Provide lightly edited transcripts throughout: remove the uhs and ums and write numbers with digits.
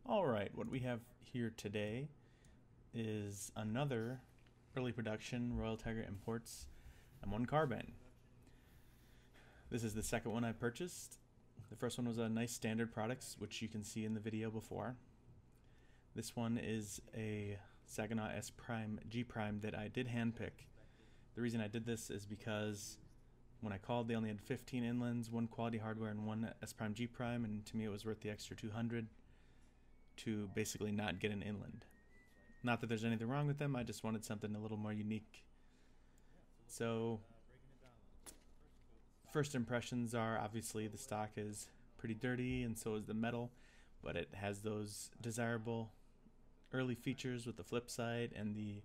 Alright, what we have here today is another early production Royal Tiger Imports M1 Carbine. This is the second one I purchased. The first one was a nice standard products, which you can see in the video before. This one is a Saginaw S Prime G Prime that I did handpick. The reason I did this is because when I called, they only had 15 inlands, one quality hardware, and one S Prime G Prime, and to me it was worth the extra 200 to basically not get an inland. Not that there's anything wrong with them, I just wanted something a little more unique. So, first impressions are obviously the stock is pretty dirty, and so is the metal, but it has those desirable early features with the flip side and the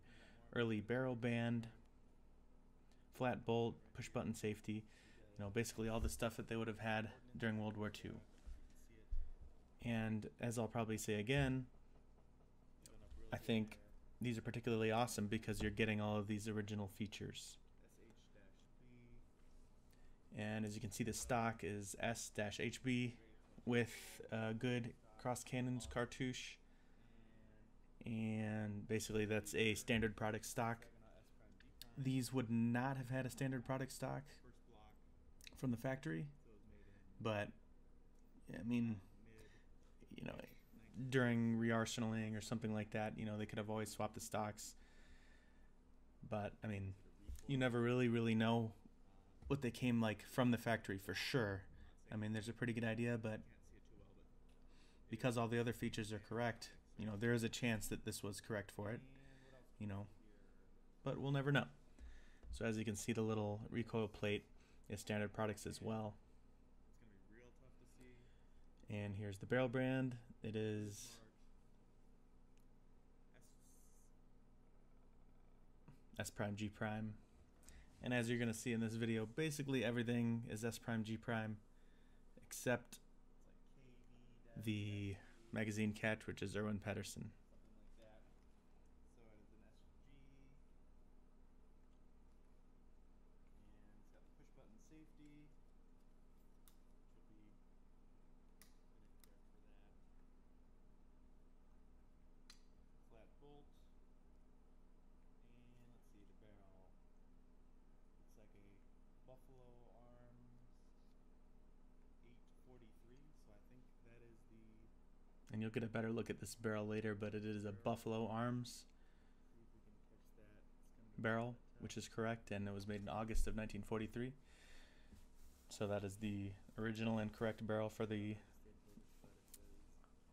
early barrel band, flat bolt, push button safety, basically all the stuff that they would have had during World War II. And as I'll probably say again, I think these are particularly awesome because you're getting all of these original features. And as you can see, the stock is S-HB with a good cross cannons cartouche, and basically that's a standard product stock. These would not have had a standard product stock from the factory, but I mean, during re-arsenaling or something like that, they could have always swapped the stocks. But I mean, you never really know what they came like from the factory for sure. I mean, there's a pretty good idea, but because all the other features are correct, there is a chance that this was correct for it, but we'll never know. So as you can see, the little recoil plate is standard products as well. And here's the barrel brand. It is S Prime G Prime. And as you're going to see in this video, basically everything is S Prime G Prime except the magazine catch, which is Irwin Patterson. And you'll get a better look at this barrel later, but it is a Buffalo Arms barrel, which is correct, and it was made in August of 1943. So that is the original and correct barrel for the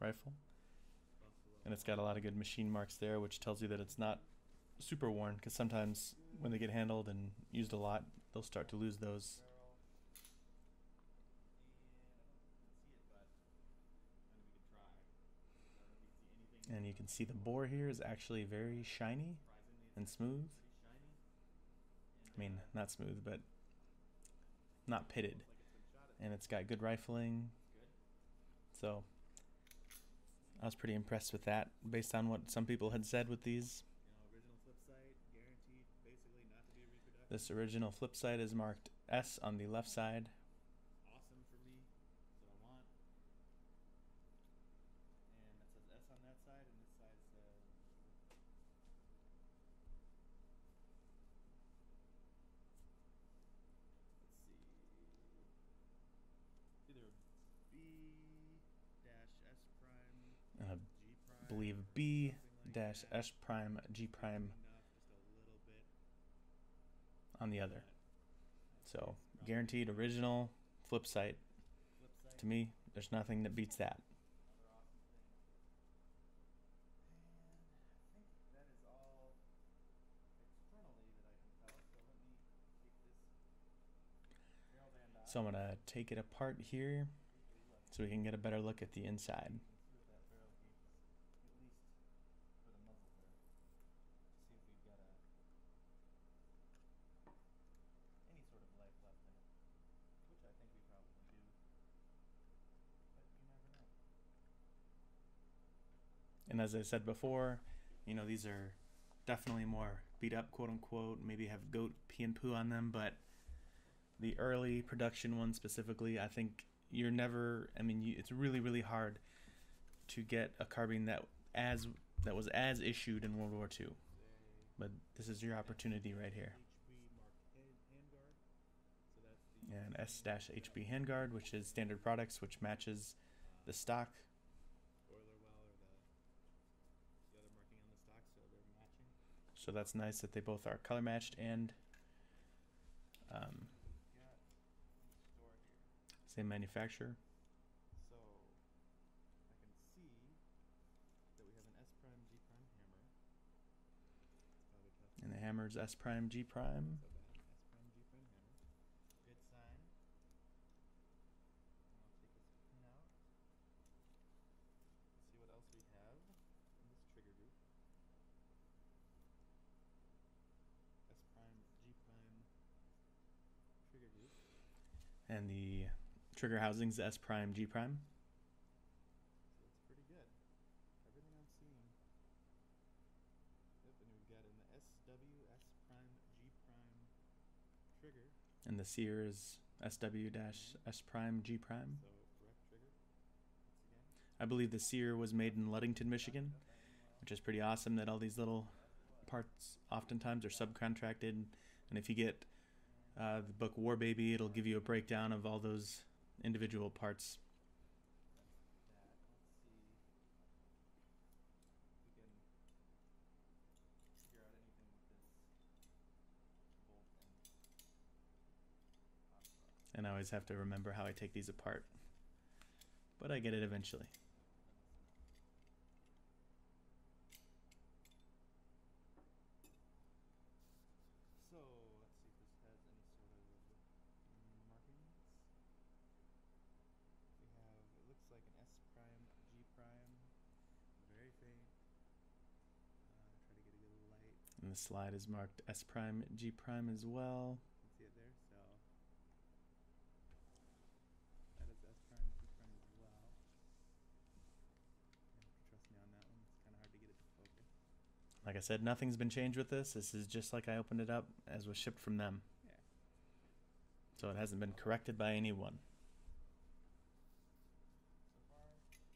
rifle. And it's got a lot of good machine marks there, which tells you that it's not super worn, because sometimes when they get handled and used a lot, they'll start to lose those. And you can see the bore here is actually very shiny and smooth. I mean, not smooth, but not pitted. And it's got good rifling. So I was pretty impressed with that based on what some people had said with these. This original flip side is marked S on the left side. I believe B-S Prime G Prime on the other. So guaranteed original flip sight. To me, there's nothing that beats that. So I'm gonna take it apart here so we can get a better look at the inside. And as I said before, these are definitely more beat up, quote unquote, maybe have goat pee and poo on them, but the early production ones specifically, I think it's really hard to get a carbine that was as issued in World War II. But this is your opportunity right here. And S-HB handguard, which is standard products, which matches the stock. So that's nice that they both are color matched and same manufacturer. So I can see that we have an S prime G prime hammer. And the hammer's S prime G prime. S prime G prime hammer. Good sign. And I'll take this pin out. See what else we have in this trigger group. S prime G prime trigger group. And the trigger housing's S prime G prime. So that's pretty good. Everything I'm seeing. Yep, and we've got an SW S prime G prime trigger. And the sear is SW-S prime G prime. So correct trigger. Once again. I believe the sear was made in Ludington, Michigan, which is pretty awesome that all these little parts oftentimes are subcontracted. And if you get the book War Baby, it'll give you a breakdown of all those individual parts. Let's see if we can figure out anything with this bolt and hot rod. And I always have to remember how I take these apart. But I get it eventually. So let's see if this has any sort of markings. We have, it looks like an S prime G prime, very faint. Try to get a good light. And the slide is marked S prime G prime as well. You can see it there. So that is S prime G prime as well. You have to trust me on that one. It's kind of hard to get it to focus. Like I said, nothing's been changed with this. This is just like I opened it up as was shipped from them. Yeah. So it hasn't been corrected by anyone. So far, okay,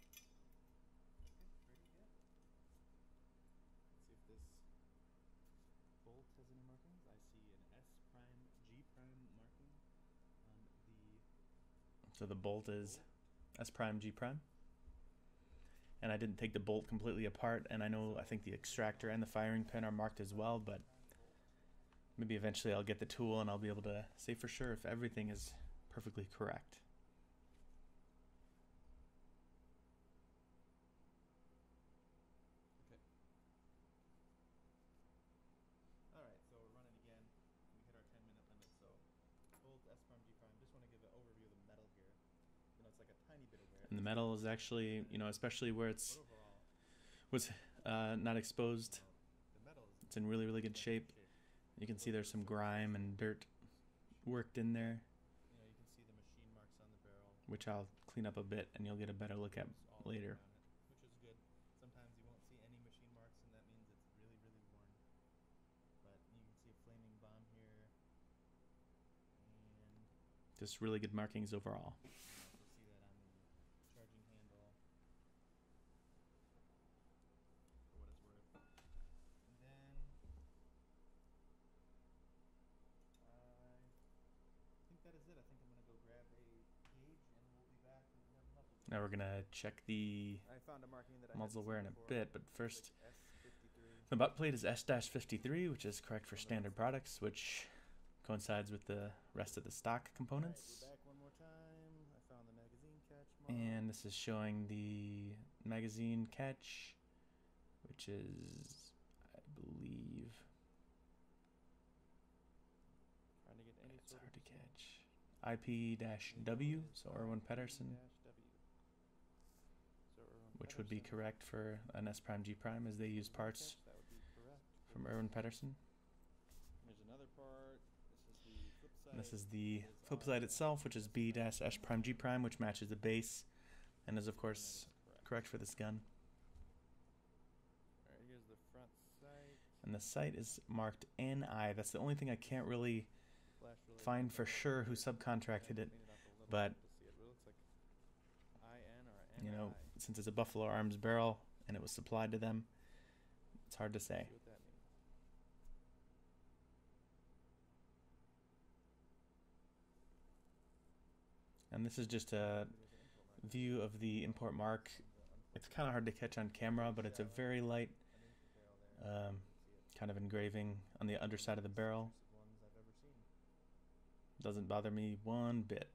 pretty good. Let's see if this bolt has any markings. I see an S prime G prime marking on the. So the bolt is S prime G prime. And I didn't take the bolt completely apart, and I think the extractor and the firing pin are marked as well, but maybe eventually I'll get the tool and I'll be able to say for sure if everything is perfectly correct. Okay. Alright, so we're running again. We hit our 10-minute limit, so bolt S prime G prime. Just want to give an overview of the metal here. You know, it's like a tiny bit of wear. And the metal is actually, especially where it's not exposed, The metal is it's in really, really good shape. You can see there's some grime and dirt worked in there, you know, you can see the machine marks on the barrel. which I'll clean up a bit and you'll get a better look at All later. around it, which is good. Sometimes you won't see any machine marks, and that means it's really, really worn. But you can see a flaming bomb here, and Just really good markings overall. you can also see that on the charging handle, for what it's worth. And then I think that is it. I think I'm gonna go grab a gauge, and we'll be back when we have muzzle. Now we're gonna check the I found a marking that I muzzle hadn't wear seen in a before. bit, but It's first like S53. the butt plate is S-53, which is correct for standard products, which coincides with the rest of the stock components. Alright, we're back one more time. I found the magazine catch mark. And this is showing the magazine catch, which is, I believe, Trying to get any it's sort hard of to catch, IP-W, so Irwin Pedersen, -W. So Irwin which would be Pedersen. correct for an S prime G prime, as they use parts That would be correct. from Irwin Pedersen. There's another part. This is the flip side. And this is the flip side itself, which is B-S prime G prime, which matches the base, and is of course correct for this gun. Alright, here's the front sight. And the sight is marked NI. That's the only thing I can't really Flash really find for sure who subcontracted it, clean it up a little but bit to see it. It looks like IN or You know, since it's a Buffalo Arms barrel and it was supplied to them, it's hard to say. See what that means. And this is just a view of the import mark. It's kind of hard to catch on camera, but it's a very light kind of engraving on the underside of the barrel. Doesn't bother me one bit.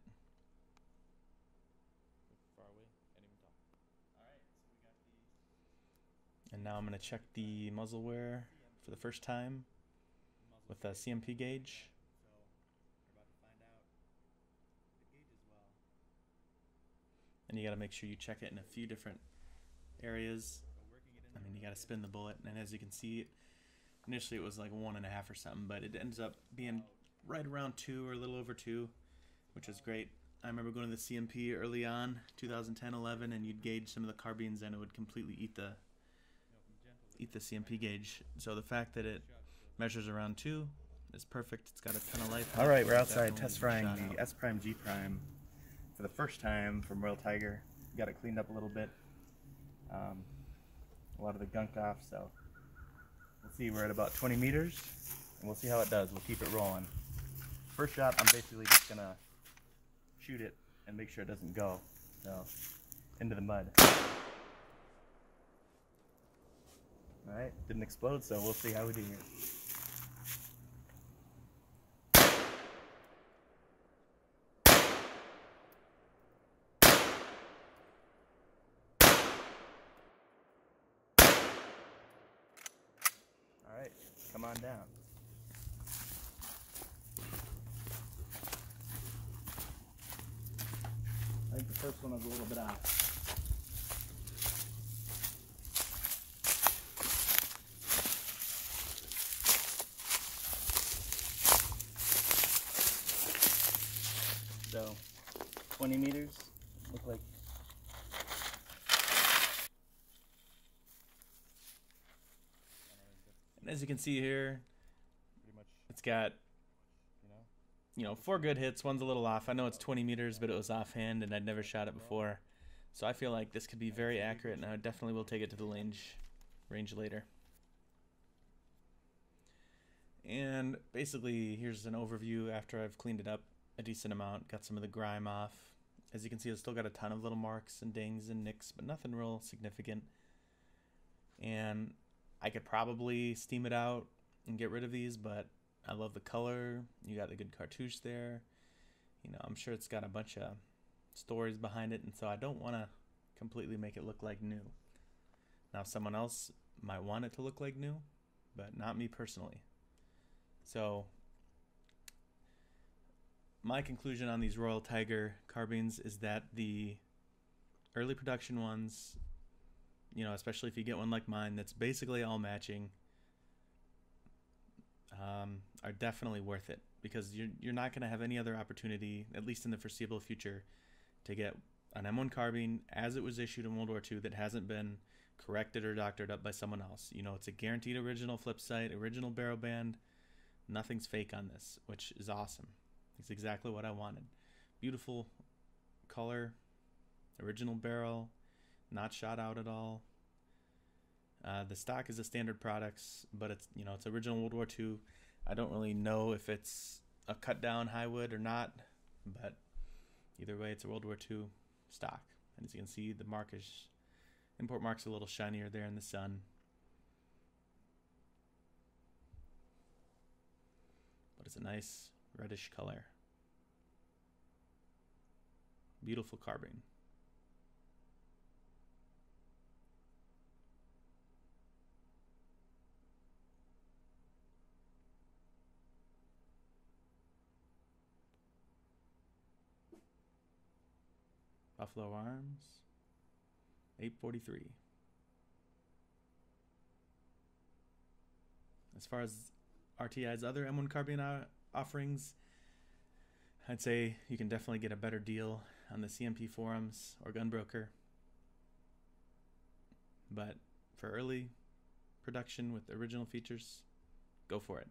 Far away, can't even talk. Alright, so we got the... And now I'm going to check the muzzle wear for the first time with a CMP gauge. So we're about to find out the gauge as well. And you got to make sure you check it in a few different areas. I mean, you got to spin the bullet, and as you can see, initially it was like 1.5 or something, but it ends up being right around 2 or a little over 2, which is great. I remember going to the CMP early on, 2010-11, and you'd gauge some of the carbines, and it would completely eat the CMP gauge. So the fact that it measures around 2 is perfect. It's got a ton of life. All right, we're outside test frying the S Prime G Prime for the first time from Royal Tiger. Got it cleaned up a little bit. A lot of the gunk off, so we'll see. We're at about 20 meters, and we'll see how it does. We'll keep it rolling. First shot, I'm basically just gonna shoot it and make sure it doesn't go. So, into the mud. Alright, didn't explode, so we'll see how we do here. Alright, come on down. I think the first one was a little bit off. So, 20 meters, look like. And as you can see here, Pretty much, it's got, you know, 4 good hits. One's a little off. I know it's 20 meters, but it was offhand, and I'd never shot it before. So I feel like this could be very accurate, and I definitely will take it to the range later. And basically, here's an overview after I've cleaned it up a decent amount, got some of the grime off. As you can see, it's still got a ton of little marks and dings and nicks, but nothing real significant. And I could probably steam it out and get rid of these, but I love the color. You got the good cartouche there. You know, I'm sure it's got a bunch of stories behind it, and so I don't want to completely make it look like new. Now, someone else might want it to look like new, but not me personally. So my conclusion on these Royal Tiger carbines is that the early production ones, you know, especially if you get one like mine that's basically all matching, are definitely worth it, because you're not going to have any other opportunity, at least in the foreseeable future, to get an M1 carbine as it was issued in World War II that hasn't been corrected or doctored up by someone else. You know, it's a guaranteed original flip sight, original barrel band. Nothing's fake on this, which is awesome. It's exactly what I wanted. Beautiful color, original barrel, not shot out at all. The stock is a standard products, but it's, you know, it's original World War II. I don't really know if it's a cut down Highwood or not, but either way, it's a World War II stock. And as you can see, the mark is, import mark's a little shinier there in the sun. But it's a nice reddish color. Beautiful carbine. Buffalo Arms, 843. As far as RTI's other M1 carbine offerings, I'd say you can definitely get a better deal on the CMP forums or Gunbroker. But for early production with original features, go for it.